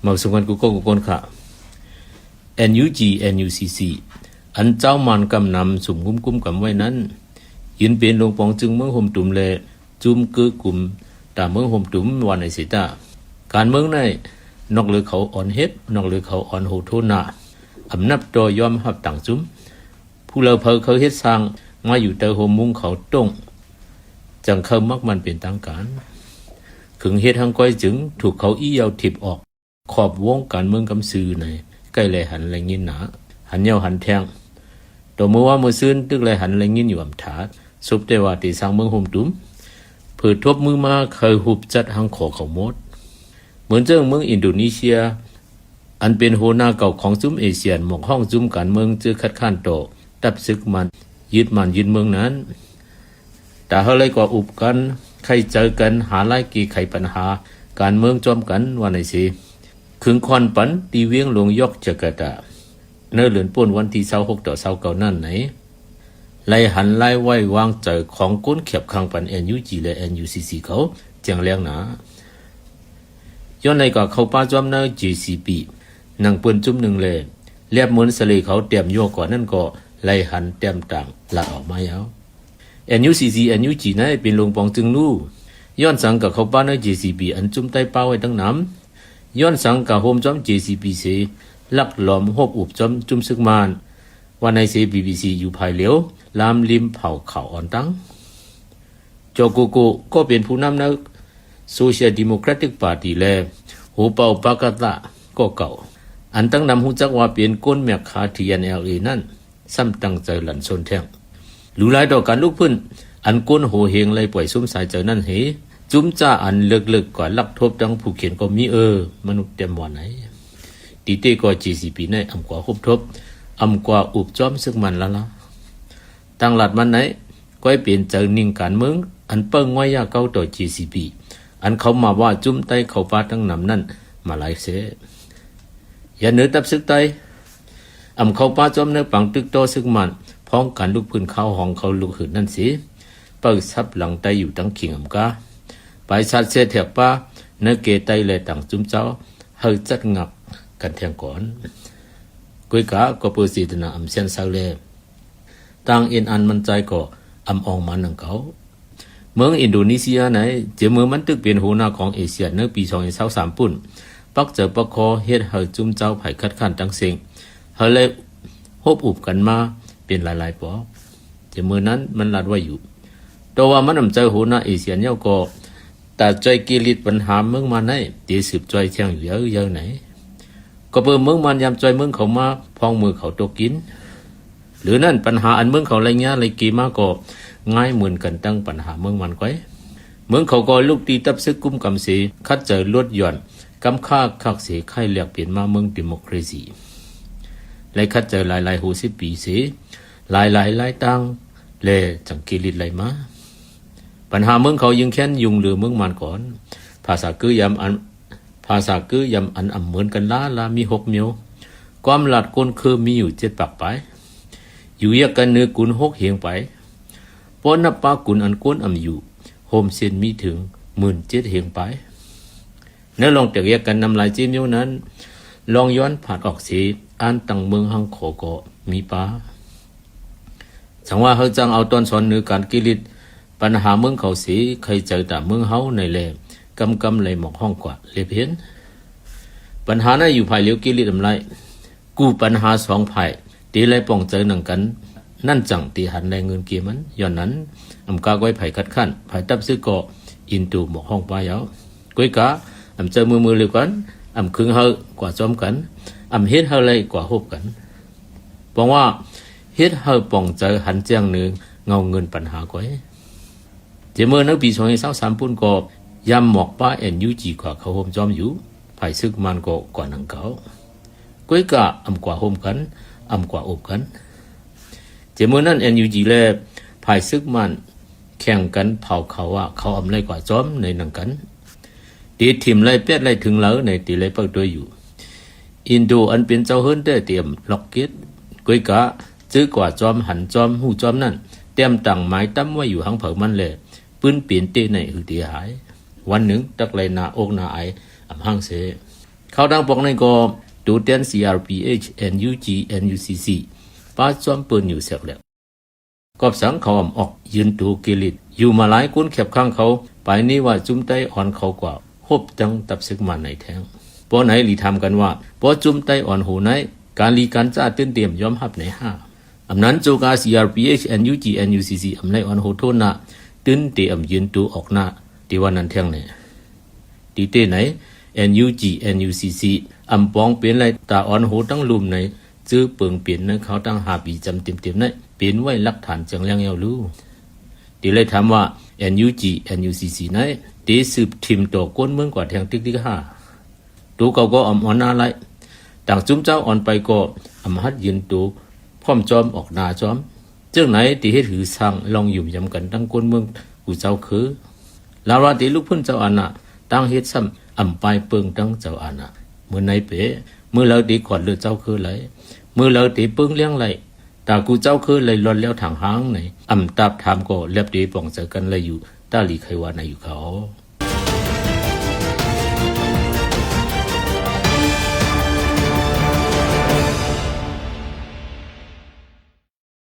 มาสกันกูก็กูคนค่ะ NUG NUCC อันเจ้ามันกำนำสุ่มคุ้มกำไว้นั้นยืนเป็นลงปองจึงเมืองห่มตุ่มเลจุ่มกือกลุ่มตามเมืองห่มตุ่มวันในสิตาการเมืองในนอกเลยเขาอ่อนเฮ็ดนอกเลยเขาอ่อนโหโทนาอำนับตัวยอมหับต่างจุ้มผู้เราเพอเขาเฮ็ดสร้างมาอยู่เตอโฮมมุงเขาต้งจังเขามักมันเป็นทางการขึงเฮ็ดทางก้อยจึงถูกเขาอี้ยาวถิบออกขอบวงการเมืองกำซือในใกล้แลหันแลยินหนาหันเยาวหันแทงตัวมือว่ามือซื่นตึกแลหันแลยินอยู่อำถาสุบแต่ว่าตีสร้างเมืองห่มตุ้มเผื่อทบมือมาเคยหุบจัดหางขอเขาหมดเหมือนเจ้าเมืองอินโดนีเซียอันเป็นโหนาเก่าของซุ้มเอเชียนหมกห้องซุ้มการเมืองเจอคัดค้านโตตับซึกมันยึดเมืองนั้นแต่เฮาเลยกว่าอุบกันใครเจอกันหาไล่กี่ไขปัญหาการเมืองจอมกันวันไหนสิขึงคอนปันตีเวียงลงยกจากกะตาเนื้อเหลือนป่นวันที่26ต่อ29นั่นไหนไล่หันไล่ไว้วางใจของก้นเขียบข้างปัน NUG และ NUCC เขาเจียงแรงหนาย้อนในก็เขาป้าจอมเนื้อ JCB นังปืนจุ่มหนึ่งเลยเรียบเหมือนสลีเขาเตรียมโยกก่อนนั่นก็ไล่หันเตรียมต่างละออกมาแล้ว NUCC NUG นั้นเป็นลงปองจึงลู่ย้อนสังกับเขาป้าเนื้อ JCB อันจุ่มใต้เป้าไว้ตั้งน้ำย้อนสังกับโฮมจอม JCB เสลักหลอมหบอุบจอมจุ่มซึกมานวันในเส BBC อยู่ภายเหลียวลามลิมเผาเขาอ่อนตั้งจอโกโกก็เป็นผู้นำนัก Social Democratic Party และโหเป่าปากาตะก็เก่าอันตั้งนำหูจักว่าเป็นก้นแมกคา TNLA นั่นซ้ำตั้งใจหลั่นชนแท่งหรือหลายต่อการลุกพื้นอันก้นโหเฮงเลยปล่อยซุ้มสายเจอนั่นเหจุ้มจ้าอันเลิกกว่าลักทบดังผู้เขียนก็มีมนุษย์เต็มวันไหนตีเต้ก็ JCB ในอำกว่าคบทบอำกว่าอุบจอมซึกมันละตั้งหลัดมันไหนก็ให้เปลี่ยนเจอนิ่งการเมืองอันเปิ้งไว้ยาเก้าต่อ JCB อันเขามาว่าจุ้มไตเขาฟ้าทั้งนำนั่นมาหลายเสอย่าเนื้อตับซึกไตอำเขาป้าจอมเนื้อปังตึกโตซึกมันพ้องกันลูกพื้นเข้าห้องเขาลูกหืนนั่นสิเปิดซับหลังไตอยู่ตั้งขิงอำกาไปสัตว์เสแถบป้าเนื้อเกไตเลยต่างจุ้มเจ้าเฮาจัดงับกันแทงก่อนกุยกะก็เปิดสีตนาอำเซียนซาเลต่างอินอันมันใจก็อำอองมันนังเขาเมืองอินโดนีเซียไหนเจอเมืองมันตึกเป็นหัวหน้าของเอเชียในปี2023ปุ่นปักเจอปักคอเฮ็ดเฮาจุ้มเจ้าไผ่คัดค้านตั้งเสียงเฮาเลยฮบอุบกันมาเป็นหลายๆปอเจอเมืองนั้นมันลัดไว้อยู่ตัวว่ามันนำใจหัวหน้าเอเชียเนี่ยก็แต่ใจกิริตปัญหาเมืองมันไหนตีสืบใจเชียงเยอะไหนก็เปิดเมืองมันยามใจเมืองเขามาพองมือเขาตกกินหรือนั่นปัญหาอันเมืองเขาอะไรเงี้ยอะไรกี่มาก็ง่ายเหมือนกันตั้งปัญหาเมืองมันก้อยเมืองเขาก็ลูกตีตับซึกกุ้มกำสีคัดเจอลดหย่อนกำค่าคักเสียไข่เหลียกเปลี่ยนมาเมืองดิโมคราซีและคัดเจอหลายหูสิปีเสียหลายตั้งเลยจังกิริตไหลมาปัญหาเมืองเขายังแค้นยุงหรือเมืองมันก่อนภาษาคือยำอันเหมือนกันลามี6เมียวความหลัดก้นคือมีอยู่7ปากไปอยู่แยกกันเนื้อกุน6เหียงไปปนนับปากุนอันก้นอยู่โฮมเซนมีถึง17,000เหียงไปเนื้อลองแต่แยกกันนำลายเจมิวนั้นลองย้อนผ่านออกสีอ่านตั้งเมืองหังโขก็มีป้าสังว่าเขาจังเอาตอนสอนเนื้อการกิริตปัญหาเมืองเขาสีใครเจอแต่เมืองเฮาในแลกำเลยหมอกห้องกว่าเลยเพี้ยนปัญหานั้นอยู่ภายเลี้ยวกิริดำไรกู้ปัญหา2ภายตีไรป้องเจอหนังกันนั่นจังตีหันแรงเงินเกี่ยมันย้อนนั้นอำกาไว้ไผ่คัดขั้นไผ่ตับซื้อก็อินตูหมอกห้องปลายาวก้อยกะอำเจอมือเร็วกันอำคึงเฮากว่าจอมกันอำเฮ็ดเฮาเลยกว่าฮบกันเพราะว่าเฮ็ดเฮาป้องเจอหันเจียงหนึ่งเงาเงินปัญหาก้อยเจเมื่อนักปี2023ปุ่นก็ยำหมอกป้าNUGกว่าเขาโฮมจอมอยู่ไผ่ซึกมันก็กว่านังเขาก้อยกะอำกว่าโฮมกันอำกว่าอบกันเจเมื่อนั้นNUGแลไผ่ซึกมันแข่งกันเผาเขาว่าเขาอำไรกว่าจอมในนังกันตีทิมไรเปียดไรถึงแล้วในตีไรเปิดด้วยอยู่อินโดอันเป็นเจ้าเฮิรนได้เตรียมล็อกเก็ตก้อยกะซื้อกว่าจอมหันจอมหูจอมนั่นเตรียมตั้งไม้ตั้มไว้อยู่หังเผามันเลยปืนเปลี่ยนเตในหือตีหายวันหนึ่งตักเลยนาอกนาไออำห้างเส เขาดังปองในก็ดูเต้น CRPH NUG NUCC ป้าจอมเปิ้นอยู่เสกแล้วกอบสังเขาออกยืนตูกิลิตอยู่มาหลายกุนเข็บข้างเขาไปนี่ว่าจุ้มไต้อ่อนเขากว่าฮบจังตับซึกมาในแทงปอไหนหลีทำกันว่าปอจุ้มไต้อ่อนหูไหนการลีการจ้าตื้นเตรียมยอมหับในห้าอำนั้นโจกา CRPH NUG NUCC อำในอ่อนหูโทนนะตื้นเตรียมยืนตูออกหน้าที่ว่านั้นแทงเนี่ยดีเต้ไหน NUG NUCC อำปองเป็นไรตาอ่อนหูตั้งลุมในจื้อเปิงเปลี่ยนนั้นเขาตั้งหาบีจำเต็มๆนั้นเป็นไว้หลักฐานจังแรงเยารู้ดีเลยถามว่า NUG NUCC นั้นได้สืบทิมต่อก้นเมืองกว่าแทงติ๊กห้าตัวเขาก็อ่อนหน้าไรต่างจุ้มเจ้าอ่อนไปก็อำหัดยืนตัวพร้อมจอมออกหน้าจอมเจ้าไหนที่เฮ็ดหือสร้างลองอยู่ยำกันตั้งก้นเมืองกูเจ้าคือลาวาติลูกพื้นเจ้าอานะตั้งเฮ็ดซ้ำอำปลายเปิงตั้งเจ้าอานะเมื่อไหนเป๋เมื่อเราตีขอดเลือดเจ้าคือไหลเมื่อเราตีเปิงเลี้ยงไหลตากูเจ้าคือไหลล้นแล้วทางหางไหนอำตับถามก็เล็บดีป่องเจอกันเลยอยู่ตาลีไขวาในอยู่เขา